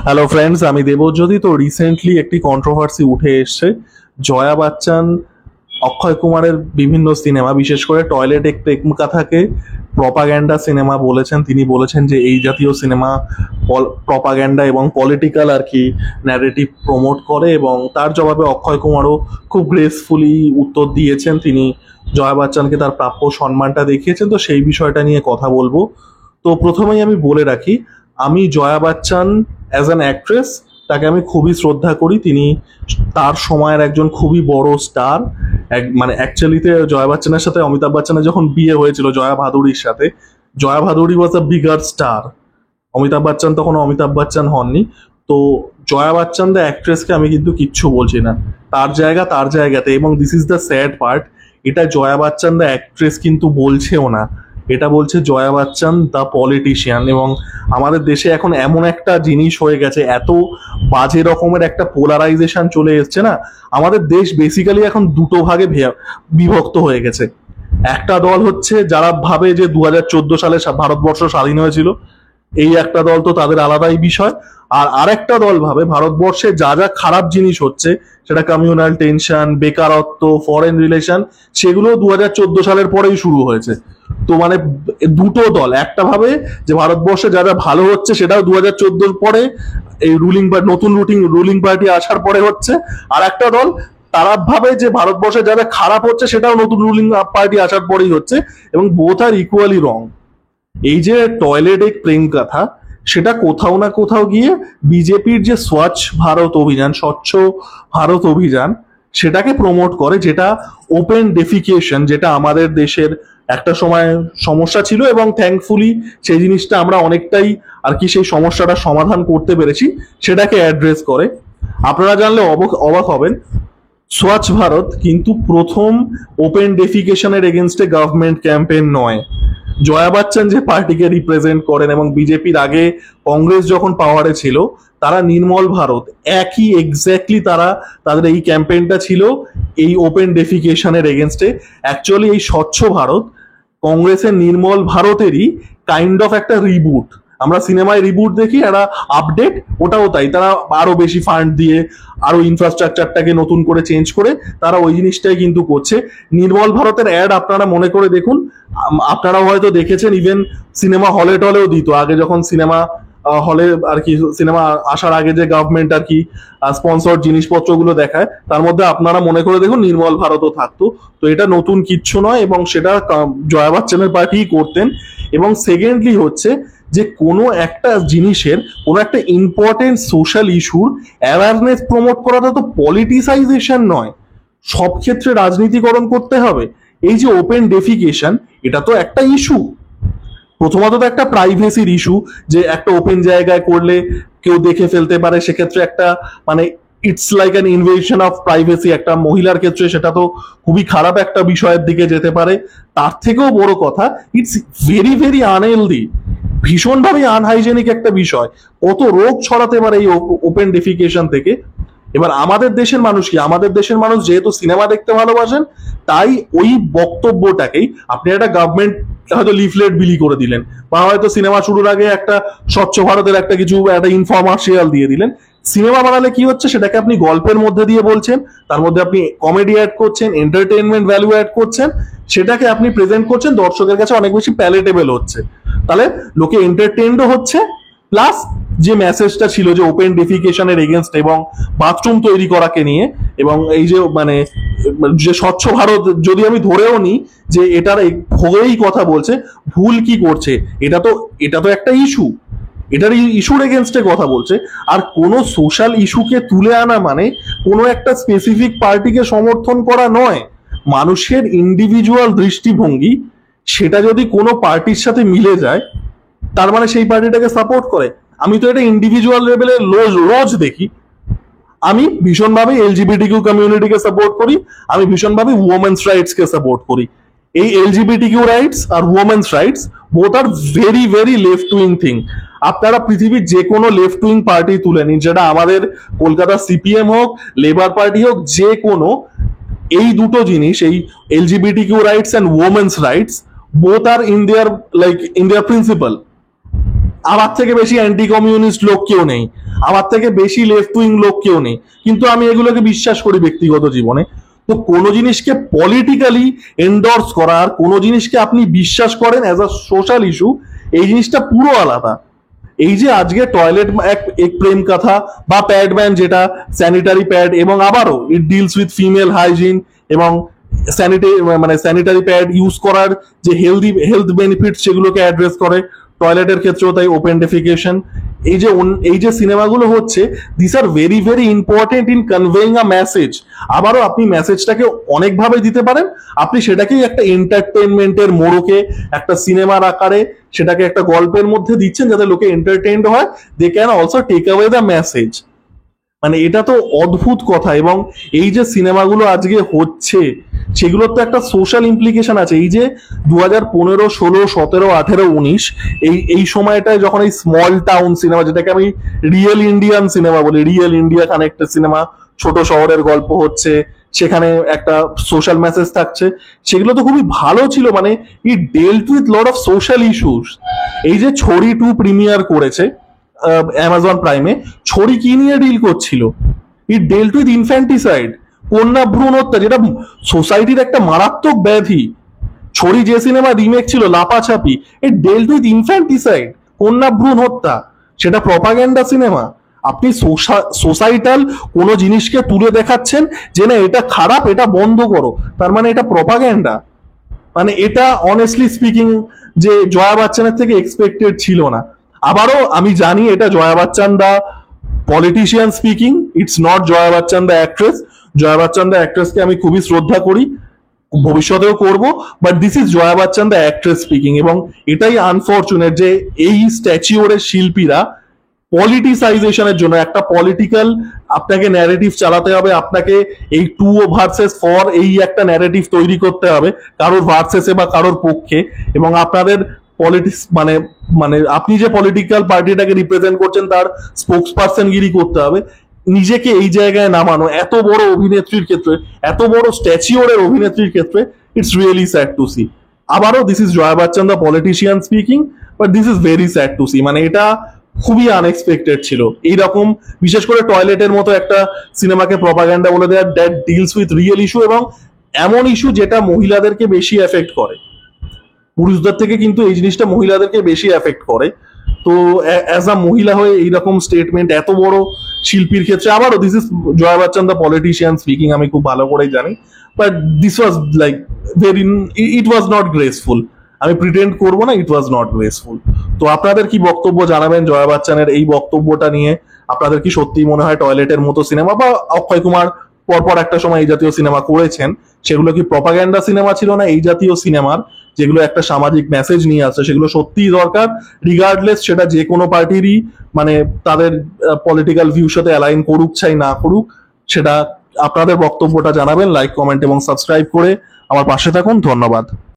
Hello friends, আমি দেবজ্যোতি। তো recently একটি কন্ট্রোভার্সি উঠে এসছে। জয়া বচ্চন অক্ষয় কুমারের বিভিন্ন সিনেমা, বিশেষ করে টয়লেট এক প্রেম কাথাকে প্রপাগ্যান্ডা সিনেমা বলেছেন। তিনি বলেছেন যে এই জাতীয় সিনেমা প্রপাগ্যান্ডা এবং পলিটিক্যাল আর কি ন্যারেটিভ প্রমোট করে, এবং তার জবাবে অক্ষয় কুমারও খুব গ্রেসফুলি উত্তর দিয়েছেন। তিনি জয়া বচ্চনকে তার প্রাপ্য সম্মানটা দেখিয়েছেন। তো সেই বিষয়টা নিয়ে কথা বলবো। তো প্রথমেই আমি বলে রাখি, আমি Jaya Bachchan as an actress তাকে আমি খুবই শ্রদ্ধা করি। তিনি তার সময়ের একজন খুবই বড় স্টার। মানে অ্যাকচুয়ালিতে জয়া বচ্চনের সাথে অমিতাভ বচ্চনের যখন বিয়ে হয়েছিল জয়া ভাদুড়ির সাথে, Jaya Bhaduri was a bigger star. Amitabh Bachchan তখন অমিতাভ বচ্চন হননি। তো জয়া বচ্চন দ্য অ্যাক্ট্রেসকে আমি কিন্তু কিচ্ছু বলছি না, তার জায়গা তার জায়গাতে। এবং this is the sad part, এটা জয়া বচ্চন দ্য অ্যাক্ট্রেস কিন্তু বলছেও না, এটা বলছে জয়া বচ্চন দ্য পলিটিশিয়ান। এবং আমাদের দেশে এখন এমন একটা জিনিস হয়ে গেছে, এত বাজে রকমের একটা পোলারাইজেশন চলে এসছে না, আমাদের দেশ বেসিক্যালি এখন দুটো ভাগে বিভক্ত হয়ে গেছে। একটা দল হচ্ছে যারা ভাবে যে 2014 সালে ভারতবর্ষ স্বাধীন হয়েছিল, এই একটা দল, তো তাদের আলাদাই বিষয়। আর আরেকটা দল ভাবে ভারতবর্ষে যা যা খারাপ জিনিস হচ্ছে, সেটা কমিউনাল টেনশন, বেকারত্ব, ফরেন রিলেশন, সেগুলো 2014 সালের পরেই শুরু হয়েছে। তো মানে দুটো দল, একটা ভাবে যে ভারতবর্ষে যা যা ভালো হচ্ছে সেটাও 2014 পরে এই নতুন রুলিং পার্টি আসার পরে হচ্ছে। আর একটা দল তারা ভাবে যে ভারতবর্ষে যা যা খারাপ হচ্ছে সেটাও নতুন রুলিং পার্টি আসার পরেই হচ্ছে, এবং বোথ আর ইকুয়ালি রং। এই যে টয়লেট এক প্রেম কথা, সেটা কোথাও না কোথাও গিয়ে বিজেপির যে স্বচ্ছ ভারত অভিযান, স্বচ্ছ ভারত অভিযান, সেটাকে প্রমোট করে, যেটা ওপেন ডেফিকেশন, যেটা আমাদের দেশের একটা সময় সমস্যা ছিল, এবং থ্যাঙ্কফুলি সেই জিনিসটা আমরা অনেকটাই আর কি সেই সমস্যাটা সমাধান করতে পেরেছি, সেটাকে অ্যাড্রেস করে। আপনারা জানলে অবাক হবেন, স্বচ্ছ ভারত কিন্তু প্রথম ওপেন ডেফিকেশনের এগেনস্টে গভর্নমেন্ট ক্যাম্পেইন নয়। জয়া বচ্চন যে পার্টিকে রিপ্রেজেন্ট করেন, এবং বিজেপির আগে কংগ্রেস যখন পাওয়ারে ছিল, তারা নির্মল ভারত, একই এক্স্যাক্টলি তারা তাদের এই ক্যাম্পেইনটা ছিল এই ওপেন ডেফিকেশনের এগেনস্টে। অ্যাকচুয়ালি এই স্বচ্ছ ভারত কংগ্রেসের নির্মল ভারতেরই কাইন্ড অফ একটা রিবুট। আমরা সিনেমায় রিবুট দেখি, একটা আপডেট, ওটাও তাই। তারা আরো বেশি ফান্ড দিয়ে আরো ইনফ্রাস্ট্রাকচারটাকে নতুন করে চেঞ্জ করে তারা ওই জিনিসটাই কিন্তু করছে। নির্মল ভারতের অ্যাড আপনারা মনে করে দেখুন, আপনারাও হয়তো দেখেছেন। ইভেন সিনেমা হলে টলেও দিত আগে, যখন সিনেমা হলে আর কি সিনেমা আসার আগে যে গভর্নমেন্ট আর কি স্পন্সর জিনিসপত্রগুলো দেখায়, তার মধ্যে আপনারা মনে করে দেখুন নির্মল ভারতও থাকতো। তো এটা নতুন কিচ্ছু নয়, এবং সেটা জয়া বচ্চনের পার্টিই করতেন। এবং সেকেন্ডলি হচ্ছে যে কোনো একটা জিনিসের, কোনো একটা ইম্পর্টেন্ট সোশ্যাল ইস্যুর অ্যাওয়ারনেস প্রমোট করাটা তো পলিটিসাইজেশন নয়, সব ক্ষেত্রে রাজনীতিকরণ করতে হবে। এই যে ওপেন ডেফিকেশন, এটা তো একটা ইস্যু, প্রথমত তো একটা প্রাইভেসির ইস্যু, যে একটা ওপেন জায়গায় করলে কেউ দেখে ফেলতে পারে, সেক্ষেত্রে একটা মানে it's like an invasion of privacy. একটা মহিলার ক্ষেত্রে সেটা তো খুবই খারাপ একটা বিষয়ের দিকে যেতে পারে। তার থেকেও বড় কথা, ইটস ভেরি ভেরি আনহেলদি, ভীষণভাবে আনহাইজেনিক একটা বিষয়। কত রোগ ছড়াতে পারে এই ওপেন ডেফিকেশন থেকে। এবার আমাদের দেশের মানুষ কি, আমাদের দেশের মানুষ যেহেতু সিনেমা দেখতে ভালোবাসেন, তাই ওই বক্তব্যটাকেই আপনি একটা গভর্নমেন্ট হয়তো লিফলেট বিলি করে দিলেন, বা হয়তো সিনেমা শুরুর আগে একটা স্বচ্ছ ভারতের একটা কিছু একটা ইনফরমাশিয়াল দিয়ে দিলেন। সিনেমা বানালে কি হচ্ছে, সেটাকে আপনি গল্পের মধ্যে দিয়ে বলছেন, তার মধ্যে আপনি কমেডি অ্যাড করছেন, এন্টারটেনমেন্ট ভ্যালু অ্যাড করছেন, সেটাকে আপনি প্রেজেন্ট করছেন, দর্শকের কাছে অনেক বেশি প্যালেটেবল হচ্ছে। তাহলে লোকে এন্টারটেইনড হচ্ছে, প্লাস যে মেসেজটা ছিল যে ওপেন ডেফিকেশনের এগেনস্ট এবং বাথরুম তৈরি করাকে নিয়ে, এবং এই যে মানে যে স্বচ্ছ ভারত, যদি আমি ধরেও নিই যে এটার হয়েই কথা বলছে, ভুল কি করছে, এটা তো একটা ইস্যু, এটার ইস্যুর এগেনস্টে কথা বলছে। আর কোনো সোশ্যাল ইস্যুকে তুলে আনা মানে কোনো একটা স্পেসিফিক পার্টিকে সমর্থন করা নয়। মানুষের ইন্ডিভিজুয়াল দৃষ্টিভঙ্গি, সেটা যদি কোনো পার্টির সাথে মিলে যায়, তার মানে সেই পার্টিটাকে সাপোর্ট করে। আমি তো এটা ইন্ডিভিজুয়াল লেভেলে রোজ দেখি। আমি ভীষণভাবে এলজিবিটি কিউ কমিউনিটিকে সাপোর্ট করি, আমি ভীষণভাবে ওমেন্স রাইটস কে সাপোর্ট করি। এই এলজিবিটি কিউ রাইটস আর women's rights both are very very left wing thing. আপনারা পৃথিবীর যে কোনো লেফট উইং পার্টি তুলে নিন, যেটা আমাদের কলকাতা সিপিএম হোক, লেবার পার্টি হোক, যে কোনো, এই দুটো জিনিস, এই LGBT Q rights and women's rights, both are in their principle. আমার থেকে বেশি অ্যান্টি কমিউনিস্ট লোক কেউ নেই, আমার থেকে বেশি লেফট উইং লোক কেউ নেই, কিন্তু আমি এগুলোকে বিশ্বাস করি ব্যক্তিগত জীবনে। তো কোনো জিনিসকে পলিটিক্যালি এন্ডোর্স করা আর কোনো জিনিসকে আপনি বিশ্বাস করেন অ্যাজ আ সোশ্যাল ইস্যু, এই জিনিসটা পুরো আলাদা। এই যে আজকে টয়লেট এক প্রেম কথা বা প্যাড ব্যান, যেটা স্যানিটারি প্যাড, এবং আবারও ইট ডিলস উইথ ফিমেল হাইজিন এবং স্যানিটারি প্যাড ইউজ করার যে হেলথ বেনিফিট সেগুলোকে অ্যাড্রেস করে, টয়লেটের ক্ষেত্রেও তাই ওপেন ডেফিকেশন। এই যে সিনেমাগুলো হচ্ছে, this R very very important in conveying a message. আবারও আপনি মেসেজটাকে অনেকভাবে দিতে পারেন, আপনি সেটাকেই একটা এন্টারটেনমেন্টের মোড়কে একটা সিনেমার আকারে সেটাকে একটা গল্পের মধ্যে দিচ্ছেন যাতে লোকে এন্টারটেইনড হয়, they can also take away the message. মানে এটা তো অদ্ভুত কথা। এবং এই যে সিনেমাগুলো আজকে হচ্ছে সেগুলোর তো একটা সোশ্যাল ইমপ্লিকেশন আছে। এই যে 2015, 16, 17, 18, 19 এই সময়টায় যখন এই স্মল টাউন সিনেমা, যেটাকে আমি রিয়েল ইন্ডিয়ান সিনেমা বলি, রিয়েল ইন্ডিয়া কানেক্টেড সিনেমা, ছোট শহরের গল্প হচ্ছে, সেখানে একটা সোশ্যাল মেসেজ থাকছে, সেগুলো তো খুবই ভালো ছিল। মানে it dealt with lot of social issues. এই যে ছড়ি 2 প্রিমিয়ার করেছে অ্যামাজন প্রাইমে, ছড়ি কি নিয়ে ডিল করছিল? ইট ডেল্ট উইথ ইনফ্যান্টিসাইড, কন্যা ভ্রূণ হত্যা, যেটা সোসাইটির একটা মারাত্মক ব্যাধি। ছড়ি যে সিনেমা রিমেক ছিল লাপাছাপি, ইট ডেল্ট উইথ ইনফ্যান্টিসাইড, কন্যা ভ্রূণ হত্যা, সেটা প্রপাগ্যান্ডা সিনেমা। আপনি সোসাইটাল কোনো জিনিসকে তুলে দেখাচ্ছেন যে না এটা খারাপ, এটা বন্ধ করো, তার মানে এটা প্রপাগ্যান্ডা। মানে এটা অনেস্টলি স্পিকিং যে জয়া বচ্চনের থেকে এক্সপেক্টেড ছিল না। আবারও আমি জানি এটা Jaya Bachchan the politician speaking, it's not Jaya Bachchan the actress. Jaya Bachchan the অ্যাক্ট্রেসকে আমি খুবই শ্রদ্ধা করি, ভবিষ্যতেও করব, but this is Jaya Bachchan the actress speaking. এবং এটাই আনফরচুনেট যে এই স্ট্যাচিওরের শিল্পীরা পলিটিসাইজেশনের জন্য একটা পলিটিক্যাল আপনাকে ন্যারেটিভ চালাতে হবে, আপনাকে এই 2 ভার্সেস 4 এই একটা ন্যারেটিভ তৈরি করতে হবে কারোর ভার্সেসে বা কারোর পক্ষে, এবং আপনাদের পলিটিক্স মানে মানে আপনি যে পলিটিক্যাল পার্টিটাকে রিপ্রেজেন্ট করছেন তার স্পোক্স পার্সন গিরি করতে হবে। নিজেকে এই জায়গায় নামানো এত বড় অভিনেত্রীর ক্ষেত্রে, এত বড় স্ট্যাচিওরের অভিনেত্রীর ক্ষেত্রে, it's really sad to see. আবারও this is Jaya Bachchan the politician speaking, but this is very sad to see. মানে এটা খুবই আনএক্সপেক্টেড ছিল এইরকম, বিশেষ করে টয়লেটের মতো একটা সিনেমাকে প্রপাগ্যান্ডা বলে দেওয়া, that deals with real issue, এবং এমন ইস্যু যেটা মহিলাদেরকে বেশি এফেক্ট করে। পুরুষদের থেকে কিন্তু এই জিনিসটা মহিলাদেরকে বেশি এফেক্ট করে। তো অ্যাজ আ মহিলা হয়ে এইরকম স্টেটমেন্ট এত বড় শিল্পীর ক্ষেত্রে, আবারও this is Jaya Bachchan the politician speaking, আমি খুব ভালো করেই জানি, but this was like very, it was not graceful. আমি প্রিটেন্ড করবো না, ইট ওয়াজ নট গ্রেসফুল। তো আপনাদের কি বক্তব্য জানাবেন জয়া বচ্চনের এই বক্তব্যটা নিয়ে? আপনাদের কি সত্যি মনে হয় টয়লেটের মতো সিনেমা বা অক্ষয় কুমার পরপর একটা সময় এই জাতীয় সিনেমা করেছেন, সেগুলো কি প্রপাগ্যান্ডা সিনেমা ছিল না এই জাতীয় সিনেমার যেগুলো একটা সামাজিক মেসেজ নিয়ে আসছে, সেগুলো সত্যিই দরকার, রিগার্ডলেস সেটা যে কোনো পার্টিরই মানে তাদের পলিটিক্যাল ভিউর সাথে অ্যালাইন করুক চাই না করুক? সেটা আপনাদের বক্তব্যটা জানাবেন লাইক, কমেন্ট এবং সাবস্ক্রাইব করে আমার পাশে থাকুন। ধন্যবাদ।